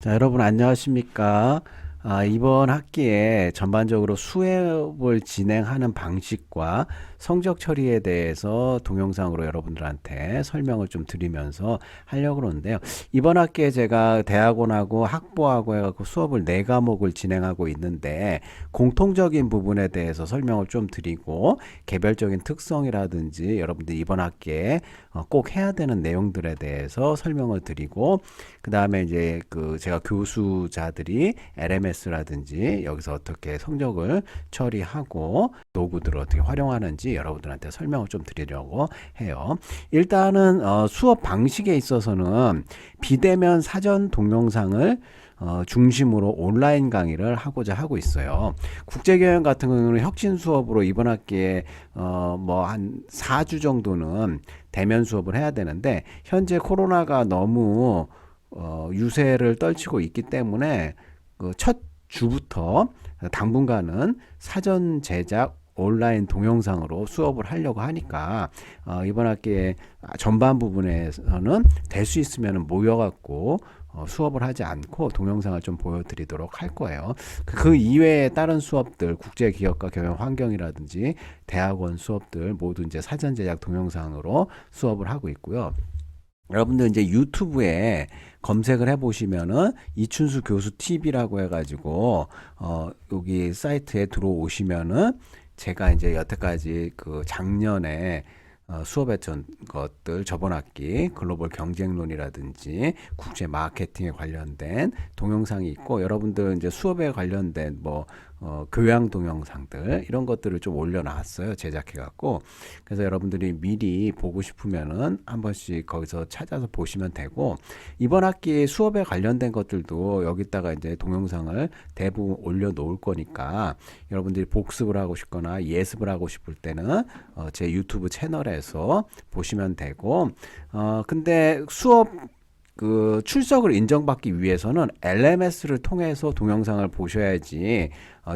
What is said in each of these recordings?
자, 여러분 안녕하십니까? 이번 학기에 전반적으로 수업을 진행하는 방식과 성적 처리에 대해서 동영상으로 여러분들한테 설명을 좀 드리면서 하려고 그러는데요. 이번 학기에 제가 대학원하고 학부하고 해갖고 수업을 네 과목을 진행하고 있는데 공통적인 부분에 대해서 설명을 좀 드리고 개별적인 특성이라든지 여러분들 이번 학기에 꼭 해야 되는 내용들에 대해서 설명을 드리고 그 다음에 이제 제가 교수자들이 LMS라든지 여기서 어떻게 성적을 처리하고 도구들을 어떻게 활용하는지 여러분들한테 설명을 좀 드리려고 해요. 일단은 수업 방식에 있어서는 비대면 사전 동영상을 중심으로 온라인 강의를 하고자 하고 있어요. 국제교양 같은 경우는 혁신 수업으로 이번 학기에 뭐 한 4주 정도는 대면 수업을 해야 되는데 현재 코로나가 너무 유세를 떨치고 있기 때문에 그첫 주부터 당분간은 사전 제작 온라인 동영상으로 수업을 하려고 하니까 이번 학기에 전반 부분에서는 될 수 있으면 모여갖고 수업을 하지 않고 동영상을 좀 보여드리도록 할 거예요. 그 이외에 다른 수업들, 국제기업과 경영 환경이라든지 대학원 수업들 모두 이제 사전 제작 동영상으로 수업을 하고 있고요. 여러분들 이제 유튜브에 검색을 해보시면은 이춘수 교수 TV라고 해가지고 여기 사이트에 들어오시면은 제가 이제 여태까지 그 작년에 수업했던 것들 저번 학기 글로벌 경쟁론이라든지 국제 마케팅에 관련된 동영상이 있고 여러분들 이제 수업에 관련된 뭐 교양 동영상들 이런 것들을 좀 올려놨어요. 제작해갖고 그래서 여러분들이 미리 보고 싶으면은 한 번씩 거기서 찾아서 보시면 되고 이번 학기 수업에 관련된 것들도 여기다가 이제 동영상을 대부분 올려놓을 거니까 여러분들이 복습을 하고 싶거나 예습을 하고 싶을 때는 제 유튜브 채널에서 보시면 되고 근데 수업 출석을 인정받기 위해서는 LMS를 통해서 동영상을 보셔야지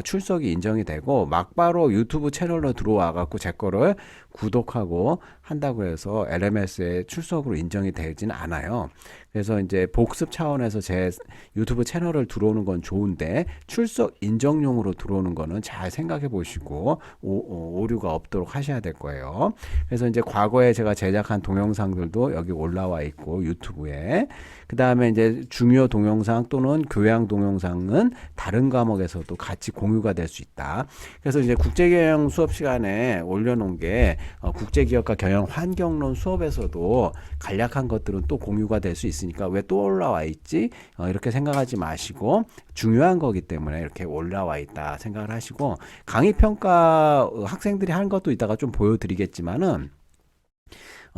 출석이 인정이 되고 막바로 유튜브 채널로 들어와 갖고 제 거를 구독하고 한다고 해서 LMS에 출석으로 인정이 되지는 않아요. 그래서 이제 복습 차원에서 제 유튜브 채널을 들어오는 건 좋은데 출석 인정용으로 들어오는 거는 잘 생각해 보시고 오류가 없도록 하셔야 될 거예요. 그래서 이제 과거에 제가 제작한 동영상들도 여기 올라와 있고 유튜브에 그 다음에 이제 중요 동영상 또는 교양 동영상은 다른 과목에서도 같이 공유가 될 수 있다. 그래서 이제 국제경영 수업 시간에 올려놓은 게 국제기업과 경영 환경론 수업에서도 간략한 것들은 또 공유가 될 수 있으니까 왜 또 올라와 있지? 이렇게 생각하지 마시고 중요한 거기 때문에 이렇게 올라와 있다 생각을 하시고 강의 평가 학생들이 하는 것도 이따가 좀 보여드리겠지만은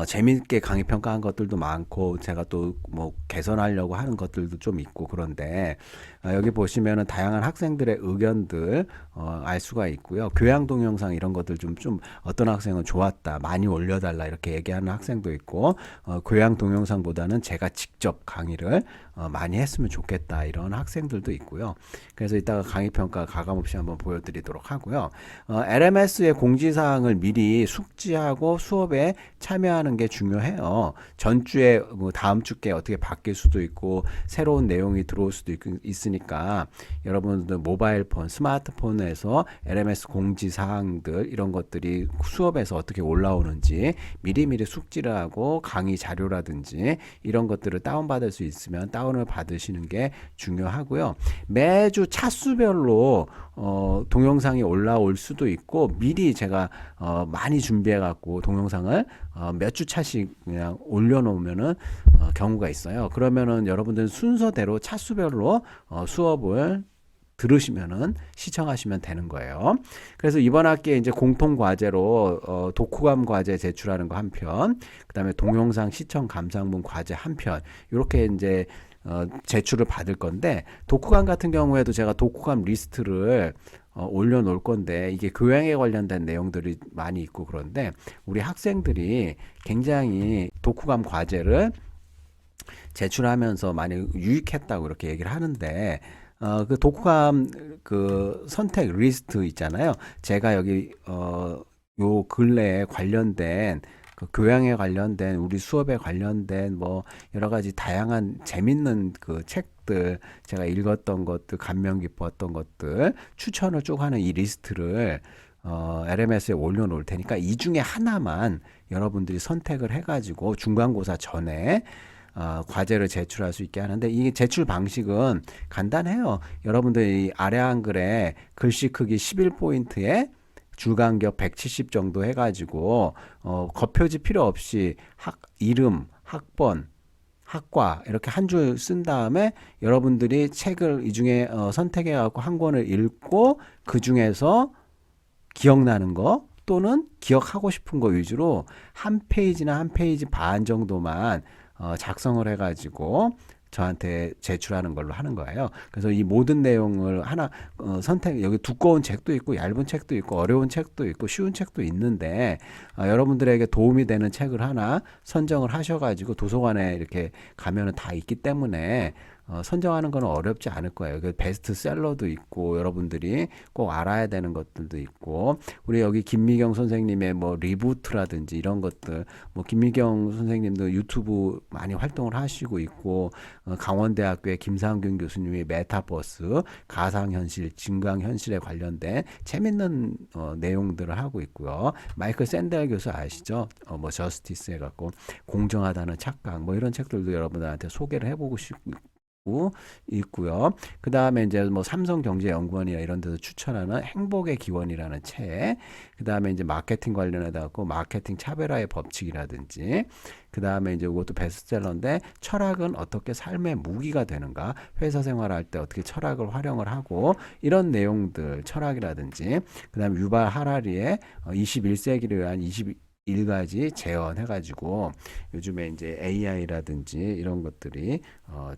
재미있게 강의 평가한 것들도 많고 제가 또 뭐 개선하려고 하는 것들도 좀 있고 그런데 여기 보시면은 다양한 학생들의 의견들 알 수가 있고요. 교양 동영상 이런 것들 좀 어떤 학생은 좋았다, 많이 올려달라 이렇게 얘기하는 학생도 있고 교양 동영상보다는 제가 직접 강의를 많이 했으면 좋겠다 이런 학생들도 있고요. 그래서 이따가 강의 평가 가감없이 한번 보여드리도록 하고요. LMS의 공지사항을 미리 숙지하고 수업에 참여하는 게 중요해요. 전주에 뭐 다음 주께 어떻게 바뀔 수도 있고 새로운 내용이 들어올 수도 있으니까 여러분들 모바일 폰, 스마트폰에서 LMS 공지사항들 이런 것들이 수업에서 어떻게 올라오는지 미리미리 숙지를 하고 강의 자료라든지 이런 것들을 다운받을 수 있으면 다운을 받으시는 게 중요하고요. 매주 차수별로 동영상이 올라올 수도 있고 미리 제가 많이 준비해 갖고 동영상을 몇 주 차씩 그냥 올려놓으면은 경우가 있어요. 그러면은 여러분들 순서대로 차수별로 수업을 들으시면은 시청하시면 되는 거예요. 그래서 이번 학기에 이제 공통 과제로 독후감 과제 제출하는 거 한 편, 그다음에 동영상 시청 감상문 과제 한 편, 이렇게 이제 제출을 받을 건데 독후감 같은 경우에도 제가 독후감 리스트를 올려놓을 건데 이게 교양에 관련된 내용들이 많이 있고 그런데 우리 학생들이 굉장히 독후감 과제를 제출하면서 많이 유익했다고 이렇게 얘기를 하는데 그 독후감 그 선택 리스트 있잖아요. 제가 여기 요 근래에 관련된 그 교양에 관련된 우리 수업에 관련된 뭐 여러 가지 다양한 재밌는 그 책 책들, 제가 읽었던 것들, 감명 깊었던 것들 추천을 쭉 하는 이 리스트를 LMS에 올려놓을 테니까 이 중에 하나만 여러분들이 선택을 해가지고 중간고사 전에 과제를 제출할 수 있게 하는데, 이 제출 방식은 간단해요. 여러분들이 아래 한글에 글씨 크기 11포인트에 줄간격 170 정도 해가지고 겉표지 필요 없이 이름, 학번, 학과 이렇게 한 줄 쓴 다음에 여러분들이 책을 이 중에 선택해 갖고 한 권을 읽고 그 중에서 기억나는 거 또는 기억하고 싶은 거 위주로 한 페이지나 한 페이지 반 정도만 작성을 해가지고 저한테 제출하는 걸로 하는 거예요. 그래서 이 모든 내용을 하나 여기 두꺼운 책도 있고 얇은 책도 있고 어려운 책도 있고 쉬운 책도 있는데 여러분들에게 도움이 되는 책을 하나 선정을 하셔가지고 도서관에 이렇게 가면은 다 있기 때문에 선정하는 건 어렵지 않을 거예요. 그 베스트셀러도 있고 여러분들이 꼭 알아야 되는 것들도 있고, 우리 여기 김미경 선생님의 뭐 리부트라든지 이런 것들, 뭐 김미경 선생님도 유튜브 많이 활동을 하시고 있고, 강원대학교의 김상균 교수님이 메타버스, 가상현실, 증강현실에 관련된 재밌는 내용들을 하고 있고요. 마이클 샌델 교수 아시죠? 뭐 저스티스 해갖고 공정하다는 착각, 뭐 이런 책들도 여러분들한테 소개를 해보고 싶고 있고요. 그 다음에 이제 뭐 삼성경제연구원이나 이런 데서 추천하는 행복의 기원이라는 책, 그 다음에 이제 마케팅 관련해갖고 마케팅 차별화의 법칙이라든지, 그 다음에 이제 이것도 베스트셀러인데 철학은 어떻게 삶의 무기가 되는가, 회사 생활할 때 어떻게 철학을 활용을 하고 이런 내용들, 철학이라든지, 그 다음에 유발 하라리의 21세기를 위한 21가지 재현해가지고 요즘에 이제 AI라든지 이런 것들이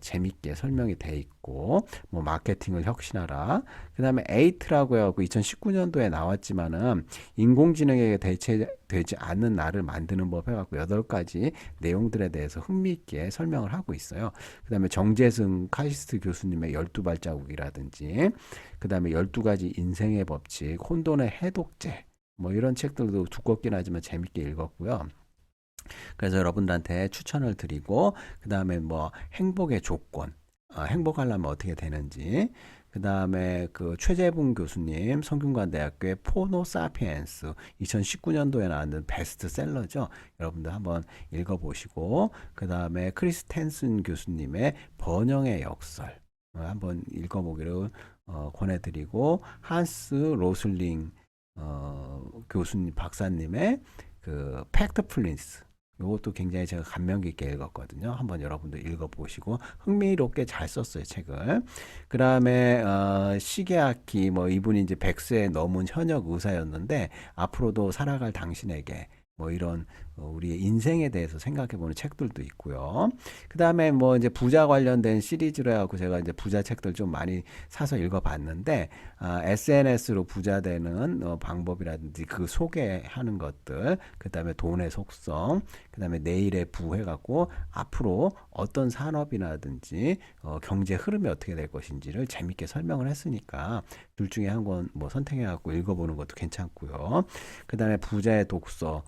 재밌게 설명이 돼 있고, 뭐 마케팅을 혁신하라. 그 다음에 에이트라고 해갖고 2019년도에 나왔지만은 인공지능에게 대체되지 않는 나를 만드는 법 해갖고 8가지 내용들에 대해서 흥미있게 설명을 하고 있어요. 그 다음에 정재승 카시스트 교수님의 12발자국이라든지, 그 다음에 12가지 인생의 법칙, 혼돈의 해독제, 뭐 이런 책들도 두껍긴 하지만 재밌게 읽었고요. 그래서 여러분들한테 추천을 드리고, 그 다음에 뭐 행복의 조건, 행복하려면 어떻게 되는지, 그 다음에 그 최재붕 교수님 성균관대학교의 포노사피엔스 2019년도에 나왔는 베스트셀러죠. 여러분들 한번 읽어보시고, 그 다음에 크리스텐슨 교수님의 번영의 역설 한번 읽어보기를 권해드리고, 한스 로슬링 교수님 박사님의 그 팩트 플린스, 이것도 굉장히 제가 감명 깊게 읽었거든요. 한번 여러분도 읽어보시고, 흥미롭게 잘 썼어요, 책을. 그 다음에 시게아키, 뭐 이분이 이제 100세 넘은 현역 의사였는데 앞으로도 살아갈 당신에게, 뭐 이런 우리의 인생에 대해서 생각해보는 책들도 있고요. 그 다음에 뭐 이제 부자 관련된 시리즈로 해갖고 제가 이제 부자 책들 좀 많이 사서 읽어봤는데, SNS로 부자 되는 방법이라든지 그 소개하는 것들, 그 다음에 돈의 속성, 그 다음에 내일의 부 해갖고 앞으로 어떤 산업이라든지 경제 흐름이 어떻게 될 것인지를 재밌게 설명을 했으니까 둘 중에 한 권 뭐 선택해갖고 읽어보는 것도 괜찮고요. 그 다음에 부자의 독서,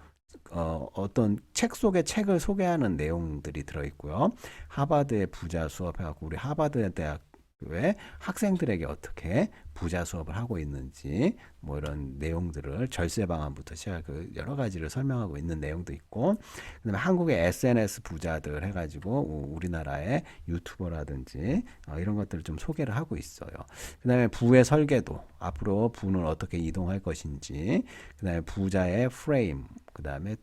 어떤 책 속에 책을 소개하는 내용들이 들어있고요. 하버드의 부자 수업 해갖고 우리 하버드 대학교의 학생들에게 어떻게 부자 수업을 하고 있는지, 뭐 이런 내용들을 절세 방안부터 시작 그 여러 가지를 설명하고 있는 내용도 있고, 그다음에 한국의 SNS 부자들 해가지고 우리나라의 유튜버라든지 이런 것들을 좀 소개를 하고 있어요. 그다음에 부의 설계도, 앞으로 부는 어떻게 이동할 것인지, 그다음에 부자의 프레임, 그다음에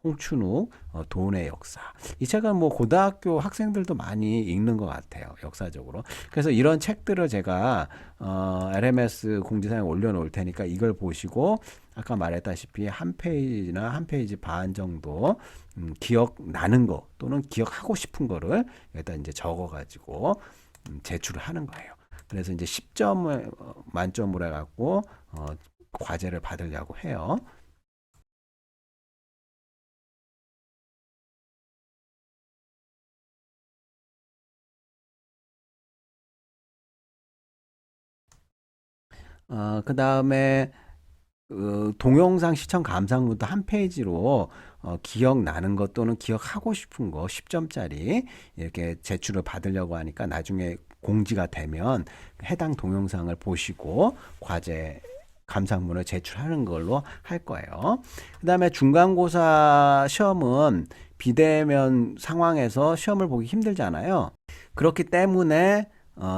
홍춘욱 돈의 역사. 이 책은 뭐 고등학교 학생들도 많이 읽는 것 같아요, 역사적으로. 그래서 이런 책들을 제가 LMS 공지사항에 올려놓을 테니까 이걸 보시고 아까 말했다시피 한 페이지나 한 페이지 반 정도 기억나는 거 또는 기억하고 싶은 거를 여기다 이제 적어가지고 제출을 하는 거예요. 그래서 이제 10점을 만점으로 해갖고 과제를 받으려고 해요. 그 다음에 동영상 시청 감상문도 한 페이지로 기억나는 것 또는 기억하고 싶은 거 10점짜리 이렇게 제출을 받으려고 하니까 나중에 공지가 되면 해당 동영상을 보시고 과제 감상문을 제출하는 걸로 할 거예요. 그 다음에 중간고사 시험은 비대면 상황에서 시험을 보기 힘들잖아요. 그렇기 때문에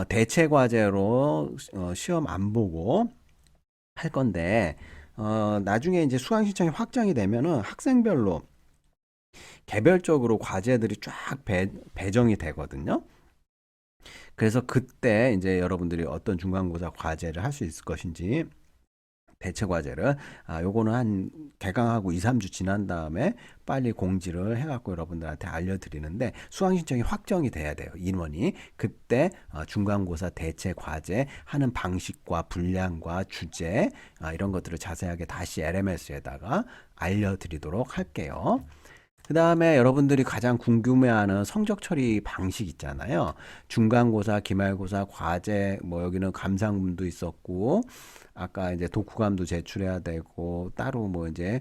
대체 과제로 시험 안 보고 할 건데 나중에 이제 수강 신청이 확정이 되면은 학생별로 개별적으로 과제들이 쫙 배정이 되거든요. 그래서 그때 이제 여러분들이 어떤 중간고사 과제를 할 수 있을 것인지 대체 과제를 요거는 한 개강하고 2, 3주 지난 다음에 빨리 공지를 해갖고 여러분들한테 알려드리는데 수강 신청이 확정이 돼야 돼요. 인원이. 그때 중간고사 대체 과제 하는 방식과 분량과 주제 이런 것들을 자세하게 다시 LMS에다가 알려드리도록 할게요. 그 다음에 여러분들이 가장 궁금해하는 성적 처리 방식 있잖아요. 중간고사, 기말고사, 과제, 뭐 여기는 감상문도 있었고, 아까 이제 독후감도 제출해야 되고, 따로 뭐 이제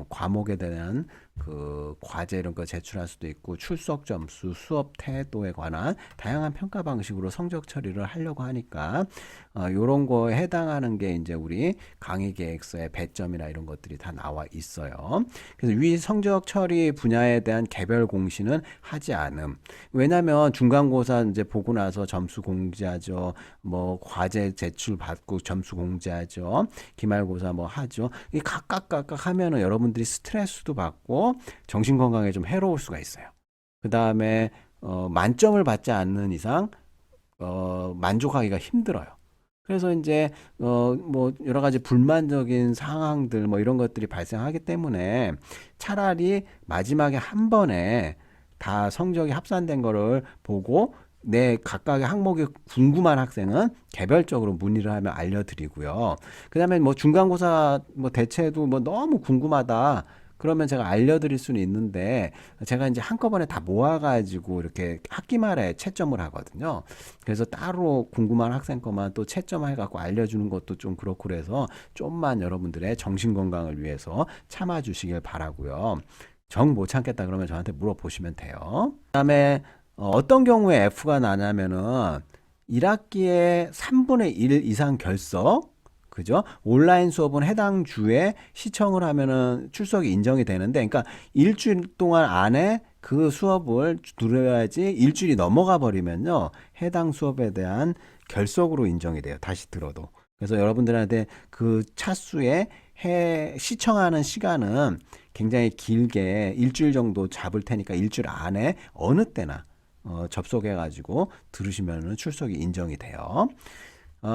과목에 대한 그 과제 이런 거 제출할 수도 있고, 출석 점수, 수업 태도에 관한 다양한 평가 방식으로 성적 처리를 하려고 하니까, 요런 거에 해당하는 게 이제 우리 강의 계획서의 배점이나 이런 것들이 다 나와 있어요. 그래서 위 성적 처리 분야에 대한 개별 공시는 하지 않음. 왜냐면 중간고사 이제 보고 나서 점수 공지하죠. 뭐 과제 제출 받고 점수 공지하죠. 기말고사 뭐 하죠. 이 각각 하면은 여러분들이 스트레스도 받고 정신 건강에 좀 해로울 수가 있어요. 그 다음에 만점을 받지 않는 이상 만족하기가 힘들어요. 그래서 이제 뭐 여러 가지 불만적인 상황들 뭐 이런 것들이 발생하기 때문에 차라리 마지막에 한 번에 다 성적이 합산된 거를 보고 내 각각의 항목이 궁금한 학생은 개별적으로 문의를 하면 알려드리고요. 그다음에 뭐 중간고사 뭐 대체도 뭐 너무 궁금하다. 그러면 제가 알려드릴 수는 있는데 제가 이제 한꺼번에 다 모아가지고 이렇게 학기 말에 채점을 하거든요. 그래서 따로 궁금한 학생 거만 또 채점해갖고 알려주는 것도 좀 그렇고 그래서 좀만 여러분들의 정신 건강을 위해서 참아주시길 바라고요. 정 못 참겠다 그러면 저한테 물어보시면 돼요. 그다음에 어떤 경우에 F가 나냐면은 1학기에 3분의 1 이상 결석 그죠? 온라인 수업은 해당 주에 시청을 하면은 출석이 인정이 되는데, 그러니까 일주일 동안 안에 그 수업을 들어야지 일주일이 넘어가 버리면요. 해당 수업에 대한 결석으로 인정이 돼요. 다시 들어도. 그래서 여러분들한테 그 차수에 시청하는 시간은 굉장히 길게 일주일 정도 잡을 테니까 일주일 안에 어느 때나 접속해가지고 들으시면은 출석이 인정이 돼요.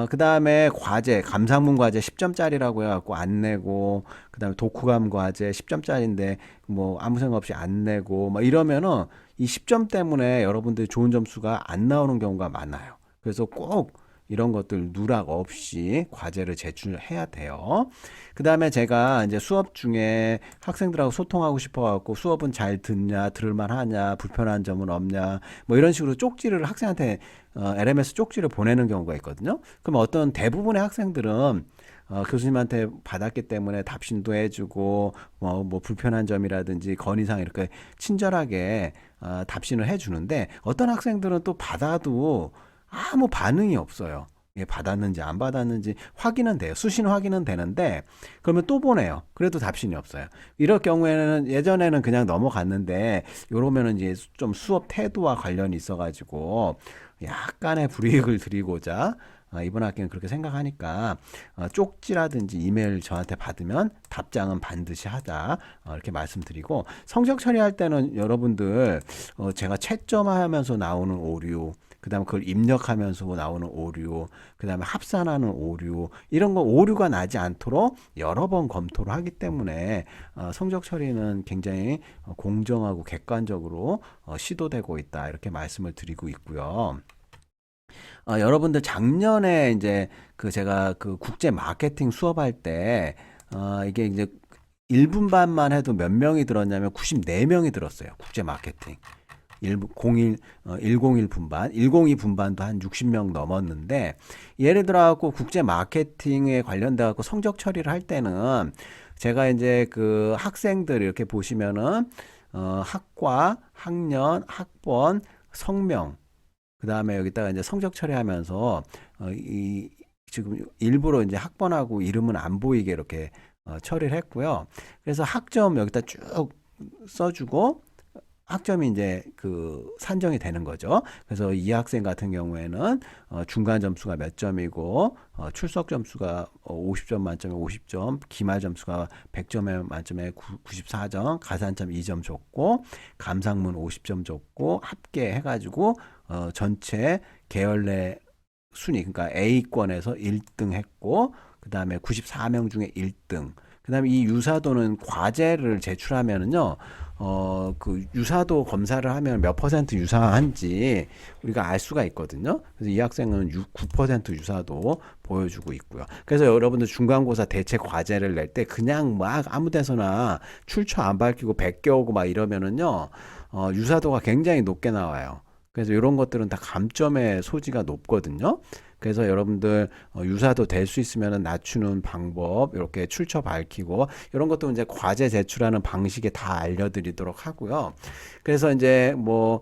그 다음에 과제, 감상문 과제 10점짜리라고 해갖고 안 내고, 그 다음에 독후감 과제 10점짜리인데, 뭐, 아무 생각 없이 안 내고, 막 이러면은 이 10점 때문에 여러분들이 좋은 점수가 안 나오는 경우가 많아요. 그래서 꼭 이런 것들 누락 없이 과제를 제출해야 돼요. 그 다음에 제가 이제 수업 중에 학생들하고 소통하고 싶어갖고 수업은 잘 듣냐, 들을만 하냐, 불편한 점은 없냐, 뭐 이런 식으로 쪽지를 학생한테 LMS 쪽지를 보내는 경우가 있거든요. 그럼 어떤 대부분의 학생들은 교수님한테 받았기 때문에 답신도 해주고 뭐 불편한 점이라든지 건의사항 이렇게 친절하게 답신을 해주는데 어떤 학생들은 또 받아도 아무 반응이 없어요. 예, 받았는지 안 받았는지 확인은 돼요. 수신 확인은 되는데 그러면 또 보내요. 그래도 답신이 없어요. 이럴 경우에는 예전에는 그냥 넘어갔는데 이러면은 이제 좀 수업 태도와 관련이 있어가지고 약간의 불이익을 드리고자 이번 학기는 그렇게 생각하니까 쪽지라든지 이메일 저한테 받으면 답장은 반드시 하자 이렇게 말씀드리고 성적 처리할 때는 여러분들 제가 채점하면서 나오는 오류 그 다음에 그걸 입력하면서 나오는 오류, 그 다음에 합산하는 오류, 이런 거 오류가 나지 않도록 여러 번 검토를 하기 때문에 성적 처리는 굉장히 공정하고 객관적으로 시도되고 있다. 이렇게 말씀을 드리고 있고요. 여러분들 작년에 이제 제가 그 국제 마케팅 수업할 때, 이게 이제 1분반만 해도 몇 명이 들었냐면 94명이 들었어요. 국제 마케팅. 101 분반, 102 분반도 한 60명 넘었는데, 예를 들어 갖고 국제 마케팅에 관련돼 갖고 성적 처리를 할 때는 제가 이제 그 학생들 이렇게 보시면은 학과, 학년, 학번, 성명, 그 다음에 여기다가 이제 성적 처리하면서 이 지금 일부러 이제 학번하고 이름은 안 보이게 이렇게 처리를 했고요. 그래서 학점 여기다 쭉 써주고 학점이 이제 그 산정이 되는 거죠. 그래서 이 학생 같은 경우에는 중간 점수가 몇 점이고 출석 점수가 50점 만점에 50점, 기말 점수가 100점에 만점에 94점, 가산점 2점 줬고 감상문 50점 줬고 합계 해가지고 전체 계열내 순위 그러니까 A권에서 1등 했고 그 다음에 94명 중에 1등. 그 다음에 이 유사도는 과제를 제출하면은요, 그 유사도 검사를 하면 몇 퍼센트 유사한지 우리가 알 수가 있거든요. 그래서 이 학생은 9% 유사도 보여주고 있고요. 그래서 여러분들 중간고사 대체 과제를 낼 때 그냥 막 아무 데서나 출처 안 밝히고 베껴오고 막 이러면은요, 유사도가 굉장히 높게 나와요. 그래서 이런 것들은 다 감점의 소지가 높거든요. 그래서 여러분들 유사도 될 수 있으면 낮추는 방법 이렇게 출처 밝히고 이런 것도 이제 과제 제출하는 방식에 다 알려드리도록 하고요. 그래서 이제 뭐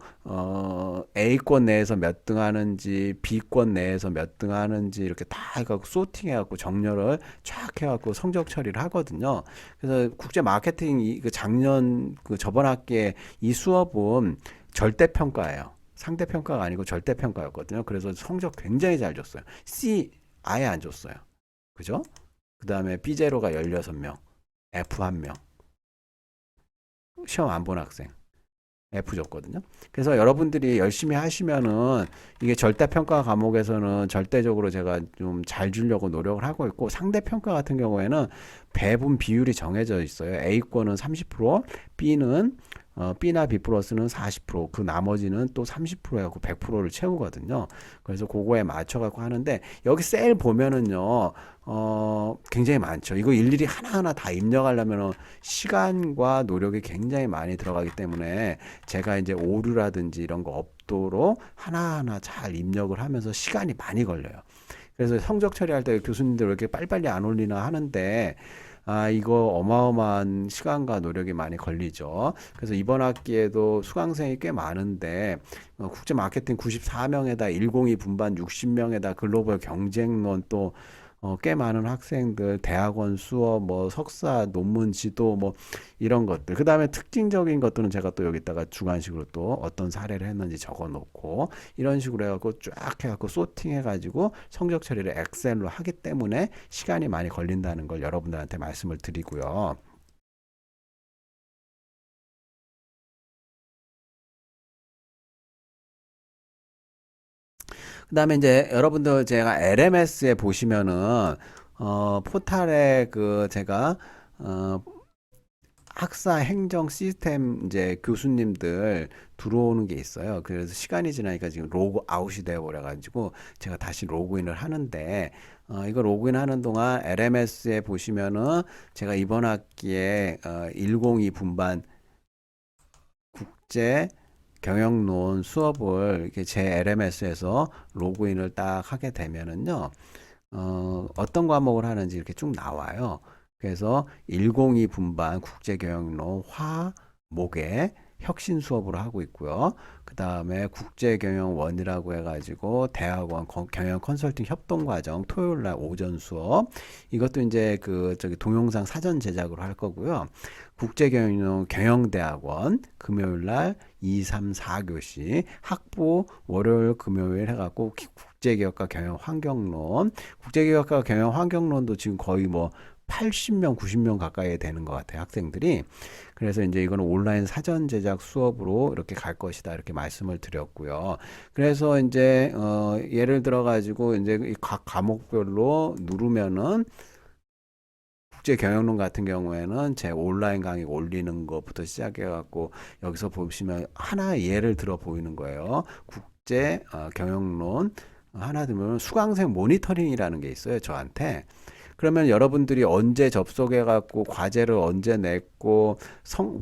A권 내에서 몇 등 하는지 B권 내에서 몇 등 하는지 이렇게 다 해갖고 소팅해갖고 정렬을 쫙 해갖고 성적 처리를 하거든요. 그래서 국제 마케팅 그 작년 그 저번 학기에 이 수업은 절대평가예요. 상대평가가 아니고 절대평가였거든요. 그래서 성적 굉장히 잘 줬어요. C 아예 안 줬어요. 그죠? 그 다음에 B0가 16명, F 1명. 시험 안 본 학생. F 줬거든요. 그래서 여러분들이 열심히 하시면은 이게 절대평가 과목에서는 절대적으로 제가 좀 잘 주려고 노력을 하고 있고 상대평가 같은 경우에는 배분 비율이 정해져 있어요. A권은 30%, B는 B나 B 플러스는 40%, 그 나머지는 또 30% 해갖고 100%를 채우거든요. 그래서 그거에 맞춰갖고 하는데, 여기 셀 보면은요, 굉장히 많죠. 이거 일일이 하나하나 다 입력하려면 시간과 노력이 굉장히 많이 들어가기 때문에 제가 이제 오류라든지 이런 거 없도록 하나하나 잘 입력을 하면서 시간이 많이 걸려요. 그래서 성적 처리할 때 교수님들 왜 이렇게 빨리빨리 안 올리나 하는데, 이거 어마어마한 시간과 노력이 많이 걸리죠. 그래서 이번 학기에도 수강생이 꽤 많은데, 국제 마케팅 94명에다 102 분반 60명에다 글로벌 경쟁론 또 꽤 많은 학생들, 대학원 수업, 뭐 석사 논문 지도 뭐 이런 것들. 그 다음에 특징적인 것들은 제가 또 여기다가 주관식으로 또 어떤 사례를 했는지 적어 놓고 이런 식으로 해갖고 쫙 해갖고 소팅 해가지고 성적 처리를 엑셀로 하기 때문에 시간이 많이 걸린다는 걸 여러분들한테 말씀을 드리고요. 그 다음에 이제 여러분들 제가 LMS에 보시면은 포탈에 그 제가 어, 학사 행정 시스템 이제 교수님들 들어오는 게 있어요. 그래서 시간이 지나니까 지금 로그 아웃이 되어 버려 가지고 제가 다시 로그인을 하는데 이거 로그인 하는 동안 LMS에 보시면은 제가 이번 학기에 102 분반 국제 경영론 수업을 이렇게 제 LMS에서 로그인을 딱 하게 되면은요, 어떤 과목을 하는지 이렇게 쭉 나와요. 그래서 102 분반 국제경영론 화목에 혁신 수업으로 하고 있고요. 그 다음에 국제경영원이라고 해가지고 대학원 경영 컨설팅 협동과정 토요일 날 오전 수업. 이것도 이제 그 저기 동영상 사전 제작으로 할 거고요. 국제경영 경영대학원 금요일 날 2, 3, 4교시 학부 월요일 금요일 해갖고 국제기업과 경영 환경론 국제기업과 경영 환경론도 지금 거의 뭐 80명, 90명 가까이 되는 것 같아요, 학생들이. 그래서 이제 이거는 온라인 사전 제작 수업으로 이렇게 갈 것이다, 이렇게 말씀을 드렸고요. 그래서 이제, 예를 들어가지고 이제 각 과목별로 누르면은 국제 경영론 같은 경우에는 제 온라인 강의 올리는 것부터 시작해갖고 여기서 보시면 하나 예를 들어 보이는 거예요. 국제 경영론 하나 들면 수강생 모니터링이라는 게 있어요, 저한테. 그러면 여러분들이 언제 접속해 갖고 과제를 언제 냈고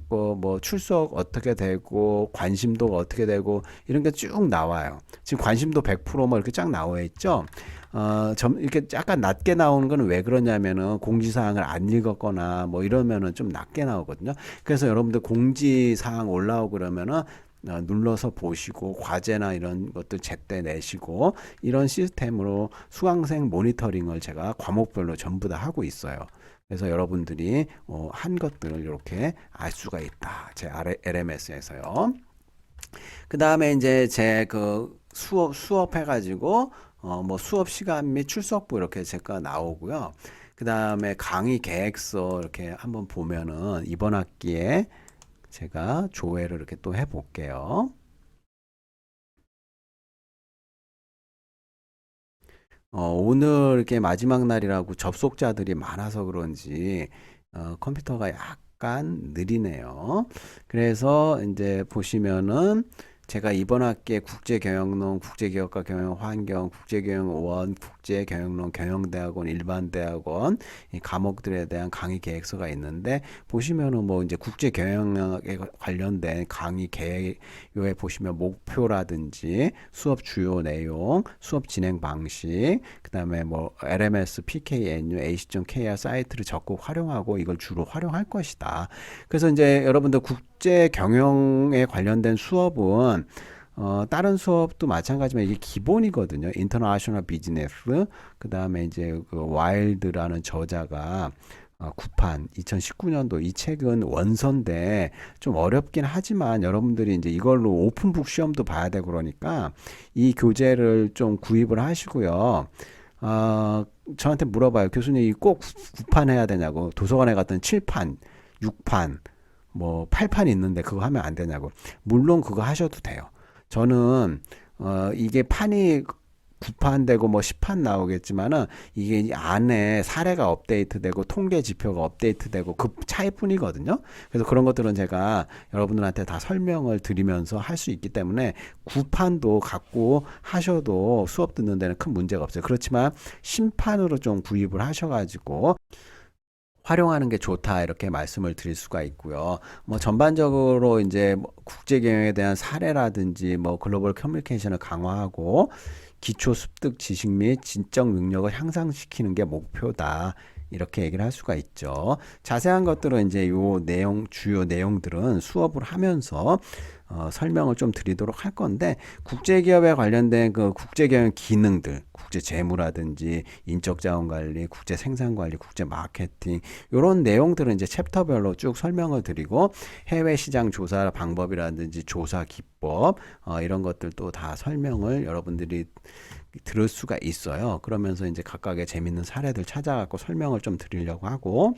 뭐 출석 어떻게 되고 관심도가 어떻게 되고 이런 게 쭉 나와요. 지금 관심도 100%뭐 이렇게 쫙 나와 있죠. 이렇게 약간 낮게 나오는 거는 왜 그러냐면은 공지사항을 안 읽었거나 뭐 이러면은 좀 낮게 나오거든요. 그래서 여러분들 공지사항 올라오고 그러면은 눌러서 보시고 과제나 이런 것들 제때 내시고 이런 시스템으로 수강생 모니터링을 제가 과목별로 전부 다 하고 있어요. 그래서 여러분들이 한 것들을 이렇게 알 수가 있다. 제 LMS에서요. 그 다음에 이제 제 그 수업 해가지고 뭐 수업 시간 및 출석부 이렇게 제가 나오고요. 그 다음에 강의 계획서 이렇게 한번 보면은 이번 학기에 제가 조회를 이렇게 또 해볼게요. 오늘 이렇게 마지막 날이라고 접속자들이 많아서 그런지 컴퓨터가 약간 느리네요. 그래서 이제 보시면은 제가 이번 학기에 국제경영론, 국제기업과 경영환경, 국제경영원, 국제경영론, 경영대학원, 일반대학원 이 과목들에 대한 강의 계획서가 있는데 보시면은 뭐 이제 국제경영에 관련된 강의 계획에 보시면 목표라든지 수업 주요 내용, 수업 진행 방식, 그다음에 뭐 LMS, PKNU, AC.KR 사이트를 적극 활용하고 이걸 주로 활용할 것이다. 그래서 이제 여러분들 국제 경영에 관련된 수업은 다른 수업도 마찬가지지만 이게 기본이거든요. 인터내셔널 비즈니스, 그 다음에 이제 그 와일드라는 저자가 구판 2019년도 이 책은 원서인데 좀 어렵긴 하지만 여러분들이 이제 이걸로 오픈북 시험도 봐야 되고 그러니까 이 교재를 좀 구입을 하시고요. 저한테 물어봐요. 교수님 이 꼭 구판 해야 되냐고. 도서관에 갔더니 7판, 6판, 뭐 8판 있는데 그거 하면 안 되냐고. 물론 그거 하셔도 돼요. 저는 이게 판이 9판 되고 뭐 10판 나오겠지만은 이게 이 안에 사례가 업데이트되고 통계 지표가 업데이트되고 그 차이뿐이거든요. 그래서 그런 것들은 제가 여러분들한테 다 설명을 드리면서 할 수 있기 때문에 9판도 갖고 하셔도 수업 듣는 데는 큰 문제가 없어요. 그렇지만 신판으로 좀 구입을 하셔가지고 활용하는 게 좋다 이렇게 말씀을 드릴 수가 있고요. 뭐 전반적으로 이제 뭐 국제 경영에 대한 사례라든지 뭐 글로벌 커뮤니케이션을 강화하고 기초 습득 지식 및 진적 능력을 향상시키는 게 목표다. 이렇게 얘기를 할 수가 있죠. 자세한 것들은 이제 요 내용, 주요 내용들은 수업을 하면서 설명을 좀 드리도록 할 건데 국제기업에 관련된 그 국제경영 기능들, 국제 재무라든지 인적 자원 관리, 국제 생산 관리, 국제 마케팅 이런 내용들은 이제 챕터별로 쭉 설명을 드리고 해외 시장 조사 방법이라든지 조사 기법 이런 것들도 다 설명을 여러분들이 들을 수가 있어요. 그러면서 이제 각각의 재밌는 사례들 찾아갖고 설명을 좀 드리려고 하고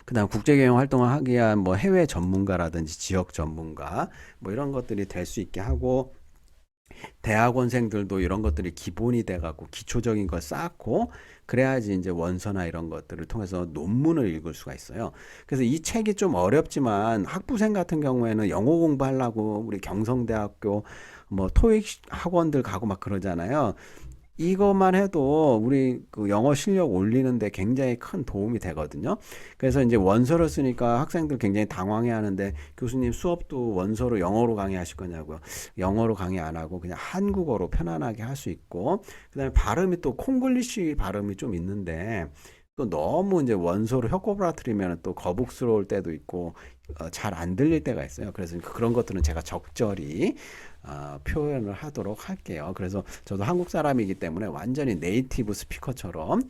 그다음 국제경영 활동을 하기 위한 뭐 해외 전문가라든지 지역 전문가 뭐 이런 것들이 될 수 있게 하고 대학원생들도 이런 것들이 기본이 돼갖고 기초적인 걸 쌓고 그래야지 이제 원서나 이런 것들을 통해서 논문을 읽을 수가 있어요. 그래서 이 책이 좀 어렵지만 학부생 같은 경우에는 영어 공부하려고 우리 경성대학교 뭐 토익 학원들 가고 막 그러잖아요. 이것만 해도 우리 그 영어 실력 올리는데 굉장히 큰 도움이 되거든요. 그래서 이제 원서를 쓰니까 학생들 굉장히 당황해 하는데 교수님 수업도 원서로 영어로 강의하실 거냐고요. 영어로 강의 안 하고 그냥 한국어로 편안하게 할 수 있고 그다음에 발음이 또 콩글리시 발음이 좀 있는데 또 너무 이제 원서로 혀꼬부라뜨리면 또 거북스러울 때도 있고 잘 안 들릴 때가 있어요. 그래서 그런 것들은 제가 적절히 표현을 하도록 할게요. 그래서 저도 한국 사람이기 때문에 완전히 네이티브 스피커처럼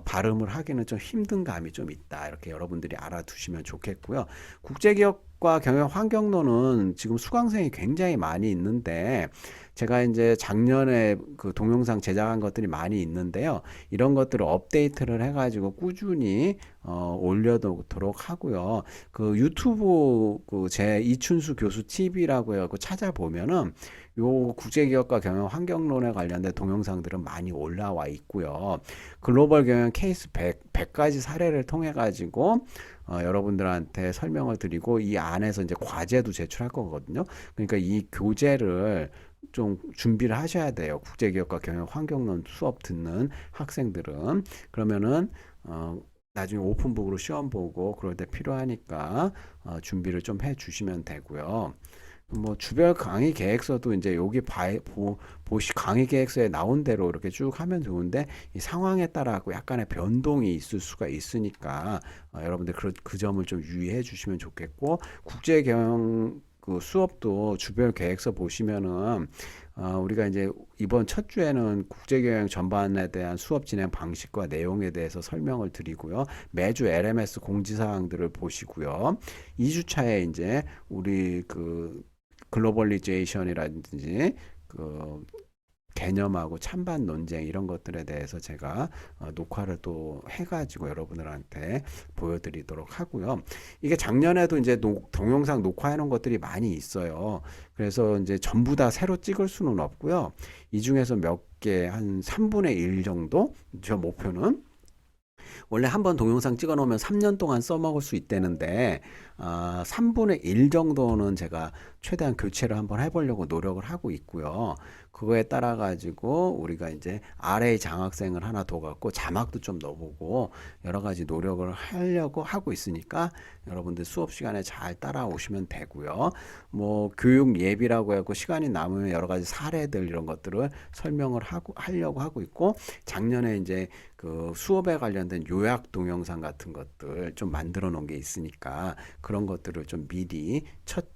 발음을 하기는 좀 힘든 감이 좀 있다. 이렇게 여러분들이 알아두시면 좋겠고요. 국제기업과 경영 환경론은 지금 수강생이 굉장히 많이 있는데 제가 이제 작년에 그 동영상 제작한 것들이 많이 있는데요. 이런 것들을 업데이트를 해가지고 꾸준히 올려놓도록 하고요. 그 유튜브 그 제 이춘수 교수 TV라고 해서 찾아보면은 요 국제기업과 경영 환경론에 관련된 동영상들은 많이 올라와 있고요. 글로벌 경영 케이스 100가지 사례를 통해 가지고 여러분들한테 설명을 드리고 이 안에서 이제 과제도 제출할 거거든요. 그러니까 이 교재를 좀 준비를 하셔야 돼요. 국제기업과 경영 환경론 수업 듣는 학생들은. 그러면은 나중에 오픈북으로 시험 보고 그럴 때 필요하니까 준비를 좀 해 주시면 되고요. 뭐 주별 강의 계획서도 이제 여기 보시 강의 계획서에 나온 대로 이렇게 쭉 하면 좋은데 이 상황에 따라 약간의 변동이 있을 수가 있으니까 여러분들 그 점을 좀 유의해 주시면 좋겠고 국제 경영 그 수업도 주별 계획서 보시면은 우리가 이제 이번 첫 주에는 국제경영 전반에 대한 수업 진행 방식과 내용에 대해서 설명을 드리고요. 매주 LMS 공지사항들을 보시고요. 2주차에 이제 우리 그 글로벌리제이션이라든지 그 개념하고 찬반 논쟁 이런 것들에 대해서 제가 녹화를 또 해가지고 여러분들한테 보여드리도록 하고요. 이게 작년에도 이제 동영상 녹화해 놓은 것들이 많이 있어요. 그래서 이제 전부 다 새로 찍을 수는 없고요. 이 중에서 몇 개, 한 3분의 1 정도? 저 목표는 원래 한번 동영상 찍어 놓으면 3년 동안 써먹을 수 있다는데 3분의 1 정도는 제가 최대한 교체를 한번 해보려고 노력을 하고 있고요. 그거에 따라 가지고 우리가 이제 RA 장학생을 하나 더 갖고 자막도 좀 넣어보고 여러 가지 노력을 하려고 하고 있으니까 여러분들 수업 시간에 잘 따라오시면 되고요. 뭐 교육 예비라고 해서 시간이 남으면 여러 가지 사례들 이런 것들을 설명을 하려고 하고 있고 작년에 이제 그 수업에 관련된 요약 동영상 같은 것들 좀 만들어 놓은 게 있으니까 그런 것들을 좀 미리 첫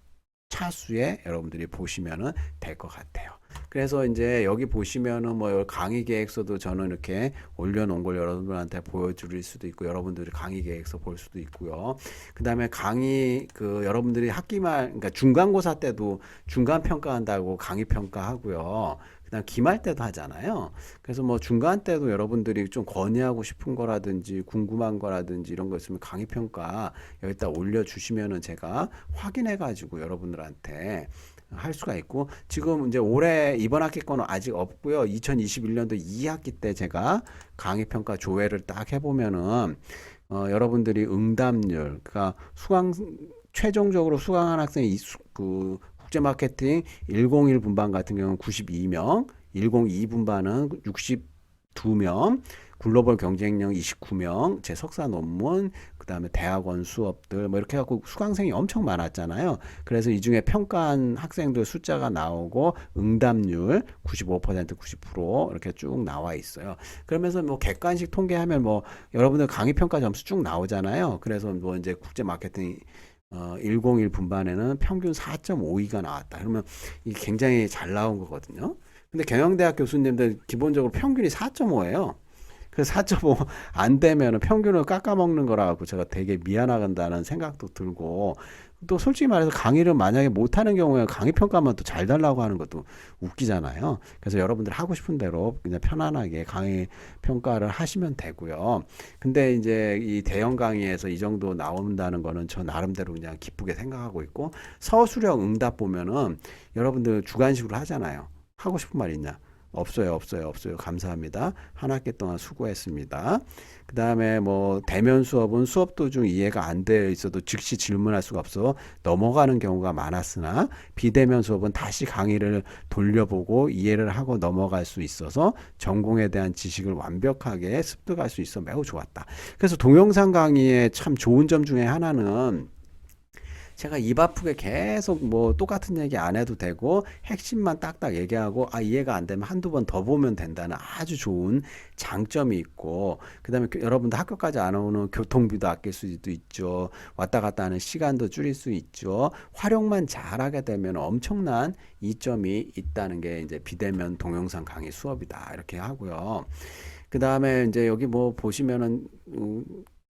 차수에 여러분들이 보시면은 될 것 같아요. 그래서 이제 여기 보시면은 뭐 강의 계획서도 저는 이렇게 올려놓은 걸 여러분들한테 보여드릴 수도 있고 여러분들이 강의 계획서 볼 수도 있고요. 그 다음에 강의 그 여러분들이 학기말 그러니까 중간고사 때도 중간 평가한다고 강의 평가하고요. 그다음 기말 때도 하잖아요. 그래서 뭐 중간 때도 여러분들이 좀 건의하고 싶은 거라든지 궁금한 거라든지 이런 거 있으면 강의 평가 여기다 올려주시면은 제가 확인해 가지고 여러분들한테 할 수가 있고 지금 이제 올해 이번 학기 거는 아직 없고요. 2021년도 2학기 때 제가 강의 평가 조회를 딱 해보면은 여러분들이 응답률 그러니까 수강 최종적으로 수강한 학생이 그 국제 마케팅 101 분반 같은 경우는 92명, 102 분반은 62명, 글로벌 경쟁력 29명, 제 석사 논문, 그 다음에 대학원 수업들 뭐 이렇게 해갖고 수강생이 엄청 많았잖아요. 그래서 이 중에 평가한 학생들 숫자가 나오고 응답률 95%, 90% 이렇게 쭉 나와 있어요. 그러면서 뭐 객관식 통계하면 뭐 여러분들 강의 평가 점수 쭉 나오잖아요. 그래서 뭐 이제 국제 마케팅 101 분반에는 평균 4.52가 나왔다. 그러면 이게 굉장히 잘 나온 거거든요. 근데 경영대학 교수님들 기본적으로 평균이 4.5예요. 그래서 4.5 안 되면 평균을 깎아먹는 거라고 제가 되게 미안하다는 생각도 들고 또 솔직히 말해서 강의를 만약에 못하는 경우에 강의 평가만 또 잘 달라고 하는 것도 웃기잖아요. 그래서 여러분들 하고 싶은 대로 그냥 편안하게 강의 평가를 하시면 되고요. 근데 이제 이 대형 강의에서 이 정도 나온다는 거는 저 나름대로 그냥 기쁘게 생각하고 있고 서술형 응답 보면은 여러분들 주관식으로 하잖아요. 하고 싶은 말 있냐? 없어요, 없어요, 없어요. 감사합니다. 한 학기 동안 수고했습니다. 그 다음에 뭐 대면 수업은 수업 도중 이해가 안 되어 있어도 즉시 질문할 수가 없어 넘어가는 경우가 많았으나 비대면 수업은 다시 강의를 돌려보고 이해를 하고 넘어갈 수 있어서 전공에 대한 지식을 완벽하게 습득할 수 있어 매우 좋았다. 그래서 동영상 강의의 참 좋은 점 중에 하나는 제가 입 아프게 계속 뭐 똑같은 얘기 안 해도 되고 핵심만 딱딱 얘기하고 이해가 안 되면 한두 번 더 보면 된다는 아주 좋은 장점이 있고 그다음에 여러분들 학교까지 안 오는 교통비도 아낄 수도 있죠. 왔다 갔다 하는 시간도 줄일 수 있죠. 활용만 잘하게 되면 엄청난 이점이 있다는 게 이제 비대면 동영상 강의 수업이다. 이렇게 하고요. 그다음에 이제 여기 뭐 보시면은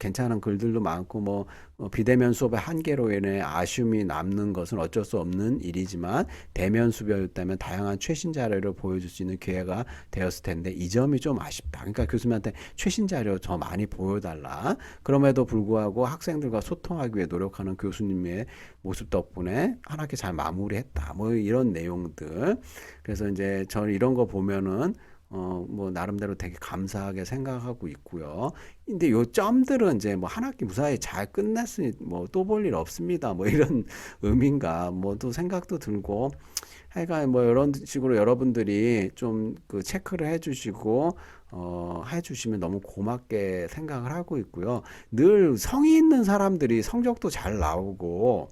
괜찮은 글들도 많고 뭐 비대면 수업의 한계로 인해 아쉬움이 남는 것은 어쩔 수 없는 일이지만 대면 수업이었다면 다양한 최신 자료를 보여줄 수 있는 기회가 되었을 텐데 이 점이 좀 아쉽다. 그러니까 교수님한테 최신 자료 더 많이 보여달라. 그럼에도 불구하고 학생들과 소통하기 위해 노력하는 교수님의 모습 덕분에 한 학기 잘 마무리했다. 뭐 이런 내용들. 그래서 이제 저는 이런 거 보면은 뭐 나름대로 되게 감사하게 생각하고 있고요. 근데 요 점들은 이제 뭐 한 학기 무사히 잘 끝났으니 뭐 또 볼 일 없습니다. 뭐 이런 의미인가 뭐 또 생각도 들고 하여간 뭐 이런 식으로 여러분들이 좀 그 체크를 해주시고 해주시면 너무 고맙게 생각을 하고 있고요. 늘 성의 있는 사람들이 성적도 잘 나오고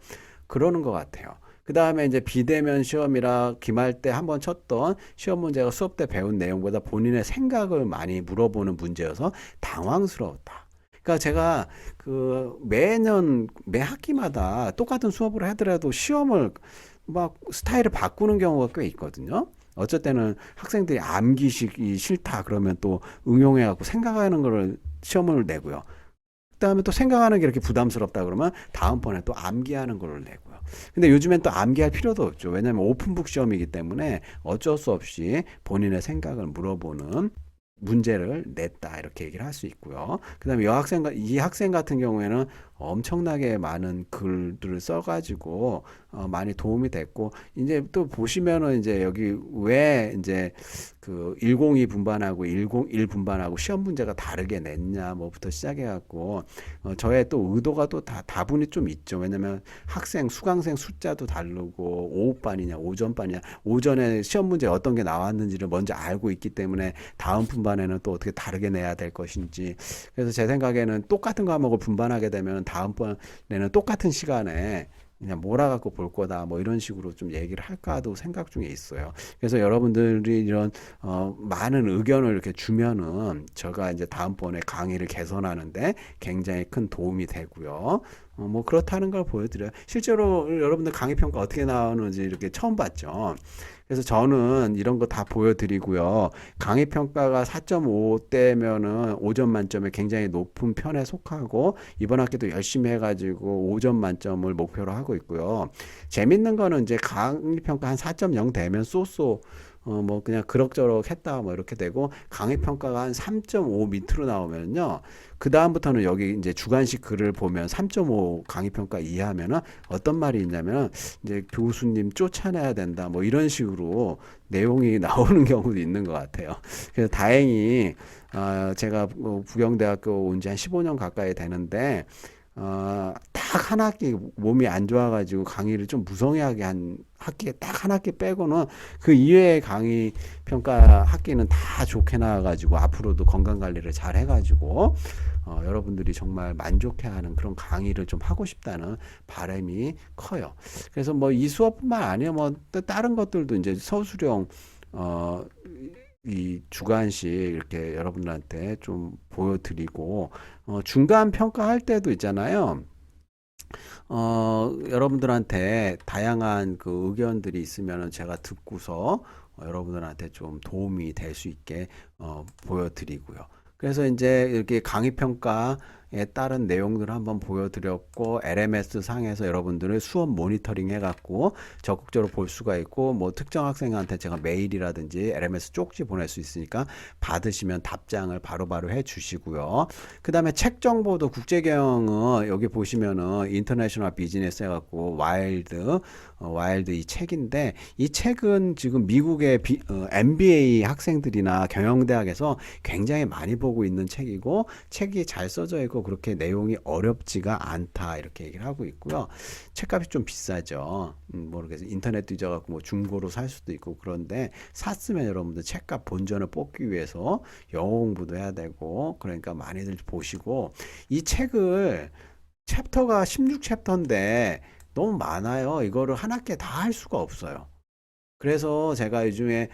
그러는 것 같아요. 그 다음에 이제 비대면 시험이라 기말 때 한번 쳤던 시험 문제가 수업 때 배운 내용보다 본인의 생각을 많이 물어보는 문제여서 당황스러웠다. 그러니까 제가 그 매년 매 학기마다 똑같은 수업을 하더라도 시험을 막 스타일을 바꾸는 경우가 꽤 있거든요. 어쩔 때는 학생들이 암기식이 싫다 그러면 또 응용해갖고 생각하는 거를 시험을 내고요. 그다음에 또 생각하는 게 이렇게 부담스럽다 그러면 다음번에 또 암기하는 걸 내고요. 근데 요즘엔 또 암기할 필요도 없죠. 왜냐하면 오픈북 시험이기 때문에 어쩔 수 없이 본인의 생각을 물어보는 문제를 냈다 이렇게 얘기를 할 수 있고요. 그다음에 이 학생 같은 경우에는 엄청나게 많은 글들을 써가지고 많이 도움이 됐고 이제 또 보시면은 이제 여기 왜 이제 그 102 분반하고 101 분반하고 시험 문제가 다르게 냈냐 뭐부터 시작해갖고 저의 또 의도가 또 다분히 좀 있죠. 왜냐면 수강생 숫자도 다르고 오후반이냐 오전반이냐 오전에 시험 문제 어떤 게 나왔는지를 먼저 알고 있기 때문에 다음 분반에는 또 어떻게 다르게 내야 될 것인지 그래서 제 생각에는 똑같은 과목을 분반하게 되면 다음번에는 똑같은 시간에 그냥 몰아갖고 볼 거다 뭐 이런 식으로 좀 얘기를 할까도 생각 중에 있어요. 그래서 여러분들이 이런 많은 의견을 이렇게 주면은 제가 이제 다음번에 강의를 개선하는데 굉장히 큰 도움이 되고요. 뭐 그렇다는 걸 보여드려요. 실제로 여러분들 강의 평가 어떻게 나오는지 이렇게 처음 봤죠. 그래서 저는 이런 거 다 보여드리고요. 강의 평가가 4.5대면은 5점 만점에 굉장히 높은 편에 속하고 이번 학기도 열심히 해가지고 5점 만점을 목표로 하고 있고요. 재밌는 거는 이제 강의 평가 한 4.0 되면 쏘쏘 뭐 그냥 그럭저럭 했다 뭐 이렇게 되고 강의 평가가 한 3.5 밑으로 나오면요. 그 다음부터는 여기 이제 주관식 글을 보면 3.5 강의 평가 이하면은 어떤 말이 있냐면 이제 교수님 쫓아내야 된다 뭐 이런 식으로 내용이 나오는 경우도 있는 것 같아요. 그래서 다행히 제가 부경대학교 온 지 한 15년 가까이 되는데 딱 한 학기 몸이 안 좋아가지고 강의를 좀 무성의하게 한 학기에 딱 한 학기 빼고는 그 이외의 강의 평가 학기는 다 좋게 나와가지고 앞으로도 건강 관리를 잘 해가지고 여러분들이 정말 만족해하는 그런 강의를 좀 하고 싶다는 바람이 커요. 그래서 뭐 이 수업뿐만 아니라 뭐 또 다른 것들도 이제 서술형 이 주관식 이렇게 여러분들한테 좀 보여드리고 중간 평가할 때도 있잖아요. 여러분들한테 다양한 그 의견들이 있으면은 제가 듣고서 여러분들한테 좀 도움이 될 수 있게 보여드리고요. 그래서 이제 이렇게 강의 평가에 따른 내용들을 한번 보여드렸고 LMS 상에서 여러분들을 수업 모니터링 해갖고 적극적으로 볼 수가 있고 뭐 특정 학생한테 제가 메일이라든지 LMS 쪽지 보낼 수 있으니까 받으시면 답장을 바로바로 해주시고요. 그 다음에 책 정보도 국제경영은 여기 보시면은 인터내셔널 비즈니스 해갖고 와일드 이 책인데 이 책은 지금 미국의 MBA 학생들이나 경영대학에서 굉장히 많이 보고 있는 책이고 책이 잘 써져 있고 그렇게 내용이 어렵지가 않다 이렇게 얘기를 하고 있고요. 책값이 좀 비싸죠. 모르겠어요. 인터넷 뒤져갖고 뭐 중고로 살 수도 있고 그런데 샀으면 여러분들 책값 본전을 뽑기 위해서 영어 공부도 해야 되고 그러니까 많이들 보시고 이 책을 챕터가 16챕터인데 너무 많아요. 이거를 한 학기에 다 할 수가 없어요. 그래서 제가 요즘에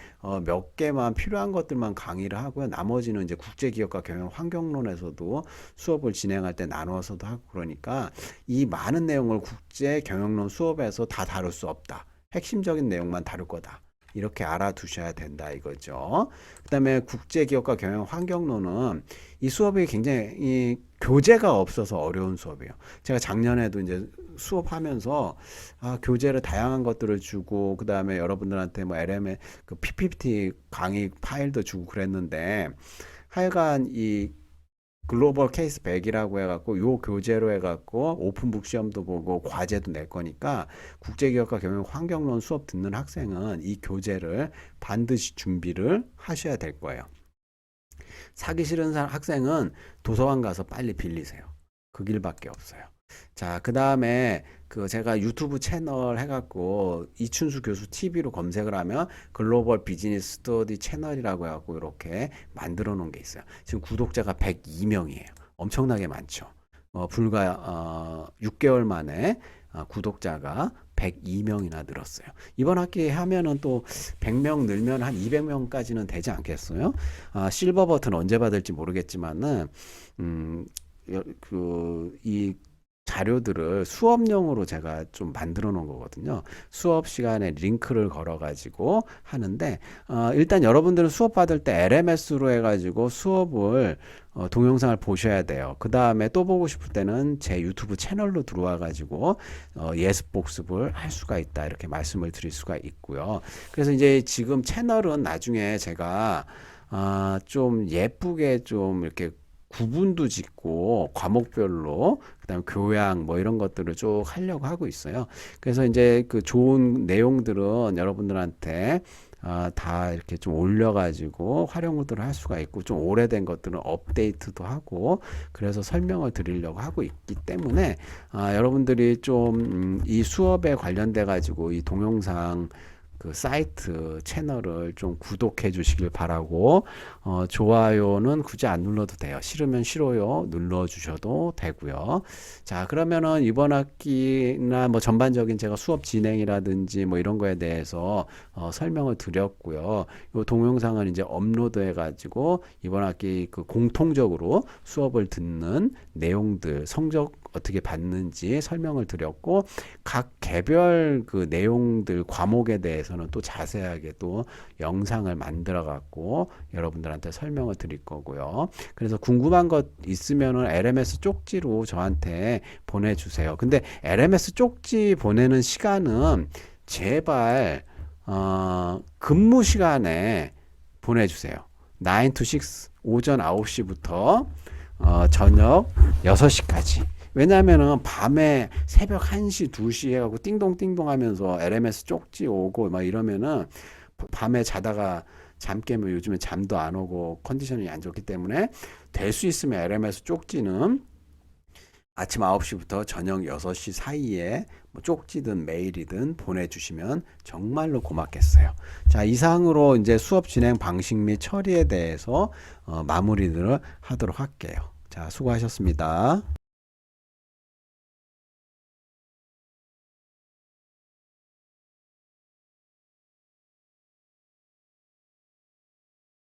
몇 개만 필요한 것들만 강의를 하고요. 나머지는 이제 국제기업과 경영 환경론에서도 수업을 진행할 때 나누어서도 하고 그러니까 이 많은 내용을 국제 경영론 수업에서 다 다룰 수 없다. 핵심적인 내용만 다룰 거다. 이렇게 알아두셔야 된다 이거죠. 그다음에 국제기업과 경영 환경론은 이 수업이 굉장히 교재가 없어서 어려운 수업이에요. 제가 작년에도 이제 수업하면서 교재를 다양한 것들을 주고 그다음에 여러분들한테 뭐 LM의 그 PPT 강의 파일도 주고 그랬는데 하여간 이 글로벌 케이스 100이라고 해갖고 요 교재로 해갖고 오픈북 시험도 보고 과제도 낼 거니까 국제기업과 경영 환경론 수업 듣는 학생은 이 교재를 반드시 준비를 하셔야 될 거예요. 사기 싫은 학생은 도서관 가서 빨리 빌리세요. 그 길밖에 없어요. 자, 그 다음에 그 제가 유튜브 채널 해갖고 이춘수 교수 TV로 검색을 하면 글로벌 비즈니스 스터디 채널이라고 해갖고 이렇게 만들어 놓은 게 있어요. 지금 구독자가 102명이에요. 엄청나게 많죠. 불과 6개월 만에 구독자가 102명이나 늘었어요. 이번 학기에 하면은 또 100명 늘면 한 200명까지는 되지 않겠어요? 실버 버튼 언제 받을지 모르겠지만은 이 자료들을 수업용으로 제가 좀 만들어 놓은 거거든요. 수업 시간에 링크를 걸어 가지고 하는데 일단 여러분들은 수업 받을 때 LMS로 해가지고 수업을 동영상을 보셔야 돼요. 그 다음에 또 보고 싶을 때는 제 유튜브 채널로 들어와 가지고 예습 복습을 할 수가 있다, 이렇게 말씀을 드릴 수가 있고요. 그래서 이제 지금 채널은 나중에 제가 좀 예쁘게 좀 이렇게 구분도 짓고 과목별로, 그다음에 교양 뭐 이런 것들을 쭉 하려고 하고 있어요. 그래서 이제 그 좋은 내용들은 여러분들한테 다 이렇게 좀 올려가지고 활용들을 할 수가 있고, 좀 오래된 것들은 업데이트도 하고, 그래서 설명을 드리려고 하고 있기 때문에 여러분들이 좀 이 수업에 관련돼 가지고 이 동영상 그 사이트 채널을 좀 구독해 주시길 바라고, 좋아요는 굳이 안 눌러도 돼요. 싫으면 싫어요 눌러 주셔도 되고요. 자, 그러면은 이번 학기나 뭐 전반적인 제가 수업 진행이라든지 뭐 이런 거에 대해서 설명을 드렸고요. 이 동영상은 이제 업로드 해 가지고 이번 학기 그 공통적으로 수업을 듣는 내용들, 성적 어떻게 받는지 설명을 드렸고, 각 개별 그 내용들 과목에 대해서는 또 자세하게 또 영상을 만들어 갖고 여러분들한테 설명을 드릴 거고요. 그래서 궁금한 것 있으면은 LMS 쪽지로 저한테 보내주세요. 근데 LMS 쪽지 보내는 시간은 제발 근무 시간에 보내주세요. 9 to 6, 오전 9시부터 저녁 6시까지. 왜냐면은 밤에 새벽 1시, 2시 해갖고 띵동띵동 하면서 LMS 쪽지 오고 막 이러면은 밤에 자다가 잠 깨면 요즘에 잠도 안 오고 컨디션이 안 좋기 때문에 될 수 있으면 LMS 쪽지는 아침 9시부터 저녁 6시 사이에 뭐 쪽지든 메일이든 보내주시면 정말로 고맙겠어요. 자, 이상으로 이제 수업 진행 방식 및 처리에 대해서 마무리를 하도록 할게요. 자, 수고하셨습니다.